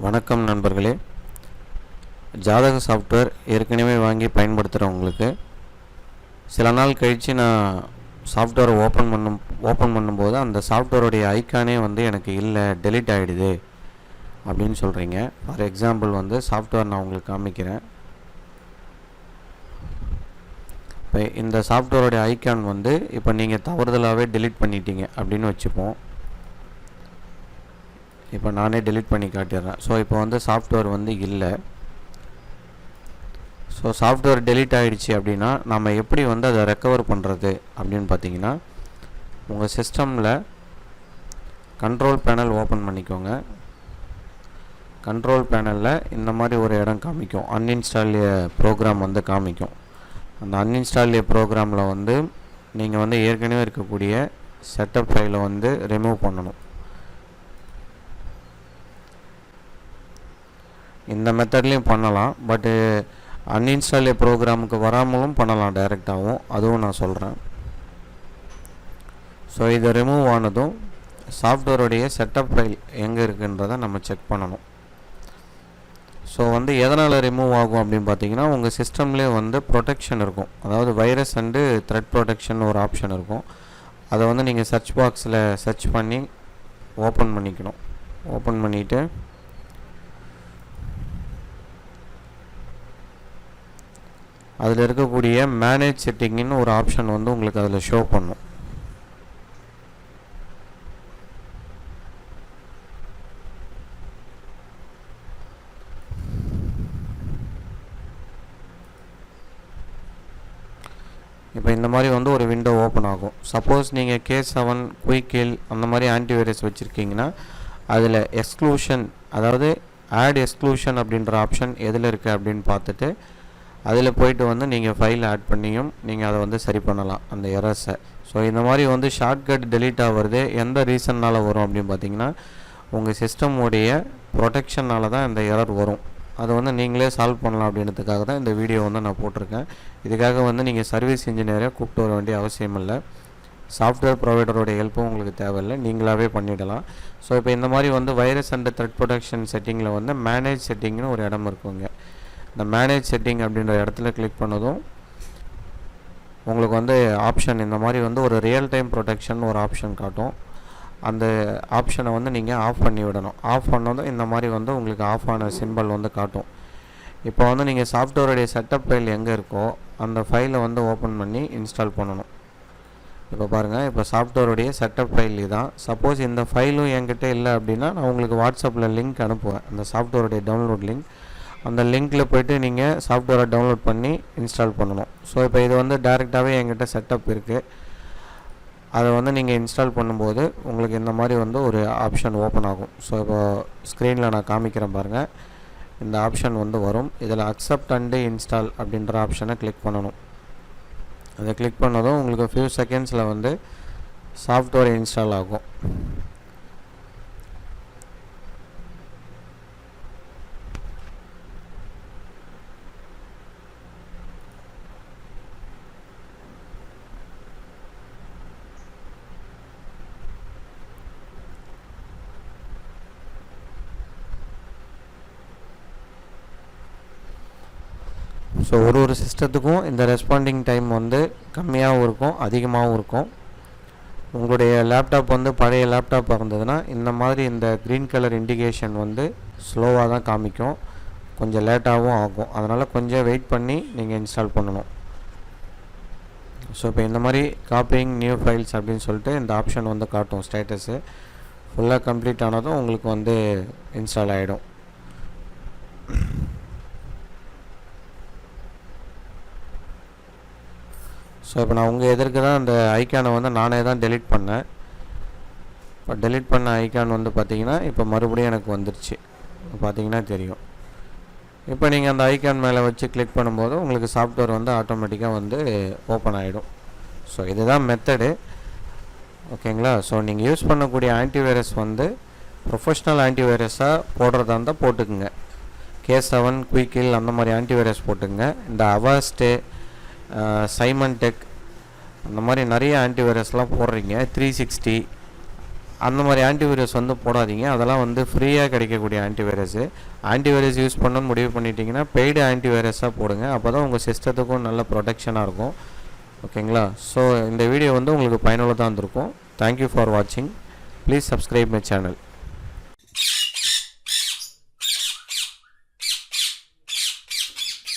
வணக்கம் நண்பர்களே. ஜாதக சாஃப்ட்வேர் ஏற்கனவே வாங்கி பயன்படுத்துகிறவங்களுக்கு சில நாள் கழித்து நான் சாஃப்ட்வேரை ஓப்பன் பண்ணும்போது அந்த சாஃப்ட்வேருடைய ஐக்கானே எனக்கு இல்லை, டெலீட் ஆகிடுது அப்படின்னு சொல்கிறீங்க. ஃபார் எக்ஸாம்பிள் சாஃப்ட்வேர் நான் உங்களுக்கு காமிக்கிறேன். இப்போ இந்த சாஃப்ட்வேருடைய ஐக்கான் இப்போ நீங்கள் தவறுதலாகவே டெலீட் பண்ணிட்டீங்க அப்படின்னு வச்சுப்போம். இப்போ நானே டெலீட் பண்ணி காட்டிடுறேன். ஸோ இப்போ சாஃப்ட்வேர் இல்லை. ஸோ சாஃப்ட்வேர் டெலீட் ஆகிடுச்சு அப்படின்னா நம்ம எப்படி அதை ரெக்கவர் பண்ணுறது அப்படின்னு பார்த்தீங்கன்னா, உங்கள் சிஸ்டமில் கண்ட்ரோல் பேனல் ஓப்பன் பண்ணிக்கோங்க. கண்ட்ரோல் பேனலில் இந்த மாதிரி ஒரு இடம் காமிக்கும், அன்இன்ஸ்டால் ப்ரோக்ராம் காமிக்கும். அந்த அன்இன்ஸ்டால் ப்ரோக்ராமில் நீங்கள் ஏற்கனவே இருக்கக்கூடிய செட்டப் ஃபைலை ரிமூவ் பண்ணணும். இந்த மெத்தட்லேயும் பண்ணலாம், பட்டு அன்இன்ஸ்டால் ப்ரோக்ராமுக்கு வராமலும் பண்ணலாம், டைரெக்டாகவும். அதுவும் நான் சொல்கிறேன். ஸோ இதை ரிமூவ் ஆனதும் சாஃப்ட்வேருடைய செட்டப் ஃபைல் எங்கே இருக்குன்றதை நம்ம செக் பண்ணணும். ஸோ எதனால் ரிமூவ் ஆகும் அப்படின்னு பார்த்தீங்கன்னா, உங்கள் சிஸ்டம்லேயே ப்ரொடெக்ஷன் இருக்கும். அதாவது வைரஸ் அண்டு த்ரெட் ப்ரொடெக்ஷன் ஒரு ஆப்ஷன் இருக்கும். அதை நீங்கள் சர்ச் பாக்ஸில் சர்ச் பண்ணி ஓப்பன் பண்ணிக்கணும். ஓப்பன் பண்ணிவிட்டு அதில் இருக்கக்கூடிய மேனேஜ் செட்டிங்னு ஒரு ஆப்ஷன் உங்களுக்கு அதில் ஷோ பண்ணும். இப்போ இந்த மாதிரி ஒரு விண்டோ ஓப்பன் ஆகும். சப்போஸ் நீங்கள் K7 குயிக்கில் அந்த மாதிரி ஆன்டிவைரஸ் வச்சுருக்கீங்கன்னா அதில் எக்ஸ்க்ளூஷன், அதாவது ஆட் எக்ஸ்க்ளூஷன் அப்படின்ற ஆப்ஷன் எதில் இருக்குது அப்படின்னு பார்த்துட்டு அதில் போய்ட்டு நீங்கள் ஃபைல் ஆட் பண்ணியும் நீங்கள் அதை சரி பண்ணலாம், அந்த எரர்ஸை. ஸோ இந்த மாதிரி ஷார்ட்கட் டெலீட் ஆகிறது எந்த ரீசன்னால் வரும் அப்படின்னு பார்த்தீங்கன்னா, உங்கள் சிஸ்டமுடைய ப்ரொடெக்ஷனால் தான் இந்த எரர் வரும். அதை நீங்களே சால்வ் பண்ணலாம் அப்படின்றதுக்காக தான் இந்த வீடியோ நான் போட்டிருக்கேன். இதுக்காக நீங்கள் சர்வீஸ் இன்ஜினியரை கூப்பிட்டு வர வேண்டிய அவசியம் இல்லை. சாஃப்ட்வேர் ப்ரொவைடருடைய ஹெல்ப்பும் உங்களுக்கு தேவையில்லை, நீங்களாகவே பண்ணிடலாம். ஸோ இப்போ இந்த மாதிரி வைரஸ் அண்ட் த்ரெட் ப்ரொடெக்ஷன் செட்டிங்கில் மேனேஜ் செட்டிங்னு ஒரு இடம் இருக்குங்க. இந்த மேனேஜ் செட்டிங் அப்படின்ற இடத்துல கிளிக் பண்ணதும் உங்களுக்கு ஆப்ஷன் இந்த மாதிரி ஒரு ரியல் டைம் ப்ரொடெக்ஷன் ஒரு ஆப்ஷன் காட்டும். அந்த ஆப்ஷனை நீங்கள் ஆஃப் பண்ணி விடணும். ஆஃப் பண்ணதும் இந்த மாதிரி உங்களுக்கு ஆஃப் ஆன சிம்பிள் காட்டும். இப்போ நீங்கள் சாஃப்ட்வேருடைய செட்டப் ஃபைல் எங்கே இருக்கோ அந்த ஃபைலை ஓப்பன் பண்ணி இன்ஸ்டால் பண்ணணும். இப்போ பாருங்கள், இப்போ சாஃப்ட்வேருடைய செட்டப் ஃபைல் இதுதான். சப்போஸ் இந்த ஃபைலும் என்கிட்ட இல்லை அப்படின்னா நான் உங்களுக்கு வாட்ஸ்அப்பில் லிங்க் அனுப்புவேன், அந்த சாஃப்ட்வேருடைய டவுன்லோட் லிங்க். அந்த லிங்க்கில் போய்ட்டு நீங்கள் சாஃப்ட்வேரை டவுன்லோட் பண்ணி இன்ஸ்டால் பண்ணணும். ஸோ இப்போ இது டேரெக்டாகவே என்கிட்ட செட்டப் இருக்குது. அதை நீங்கள் இன்ஸ்டால் பண்ணும்போது உங்களுக்கு இந்த மாதிரி ஒரு ஆப்ஷன் ஓப்பன் ஆகும். ஸோ இப்போ ஸ்க்ரீனில் நான் காமிக்கிறேன் பாருங்கள், இந்த ஆப்ஷன் வரும். இதில் அக்செப்ட் அண்டு இன்ஸ்டால் அப்படின்ற ஆப்ஷனை கிளிக் பண்ணணும். அதை கிளிக் பண்ணதும் உங்களுக்கு ஃபியூ செகண்ட்ஸில் சாஃப்ட்வேர் இன்ஸ்டால் ஆகும். ஸோ ஒரு சிஸ்டத்துக்கும் இந்த ரெஸ்பாண்டிங் டைம் கம்மியாகவும் இருக்கும், அதிகமாகவும் இருக்கும். உங்களுடைய லேப்டாப் பழைய லேப்டாப்பாக இருந்ததுன்னா இந்த மாதிரி இந்த க்ரீன் கலர் இண்டிகேஷன் ஸ்லோவாக தான் காமிக்கும், கொஞ்சம் லேட்டாகவும் ஆகும். அதனால் கொஞ்சம் வெயிட் பண்ணி நீங்கள் இன்ஸ்டால் பண்ணணும். ஸோ இப்போ இந்த மாதிரி காப்பிங் நியூ ஃபைல்ஸ் அப்படின்னு சொல்லிட்டு இந்த ஆப்ஷன் காட்டும். ஸ்டேட்டஸு ஃபுல்லாக கம்ப்ளீட் ஆனதும் உங்களுக்கு இன்ஸ்டால் ஆகிடும். ஸோ இப்போ நான் உங்கள் எதிர்க்கு தான் அந்த ஐக்கானை நானே தான் டெலீட் பண்ணேன். இப்போ டெலீட் பண்ண ஐக்கான் பார்த்தீங்கன்னா இப்போ மறுபடியும் எனக்கு வந்துருச்சு, பார்த்தீங்கன்னா தெரியும். இப்போ நீங்கள் அந்த ஐக்கான் மேலே வச்சு கிளிக் பண்ணும்போது உங்களுக்கு சாஃப்ட்வேர் ஆட்டோமேட்டிக்காக ஓப்பன் ஆகிடும். ஸோ இதுதான் மெத்தடு, ஓகேங்களா. ஸோ நீங்கள் யூஸ் பண்ணக்கூடிய ஆன்டிவைரஸ் ப்ரொஃபஷ்னல் ஆன்டிவைரஸாக போடுறதா இருந்தால் போட்டுக்குங்க. K7 குயிக்கில் அந்த மாதிரி ஆன்டிவைரஸ் போட்டுங்க. இந்த அவஸ்டே, சைமன் டெக் அந்த மாதிரி நிறைய ஆன்டிவைரஸ்லாம் போடுறீங்க. 360 அந்த மாதிரி ஆன்டிவைரஸ் வந்து போடாதீங்க. அதெல்லாம் வந்து ஃப்ரீயாக கிடைக்கக்கூடிய ஆன்டிவைரஸு. ஆன்டிவைரஸ் யூஸ் பண்ணணும்னு முடிவு பண்ணிட்டீங்கன்னா பெய்டு ஆன்டிவைரஸாக போடுங்க. அப்போ தான் உங்கள் சிஸ்டத்துக்கும் நல்ல ப்ரொடெக்ஷனாக இருக்கும். ஓகேங்களா? ஸோ இந்த வீடியோ வந்து உங்களுக்கு பயனுள்ளதாக இருந்திருக்கும். தேங்க்யூ ஃபார் வாட்சிங். Please subscribe my channel.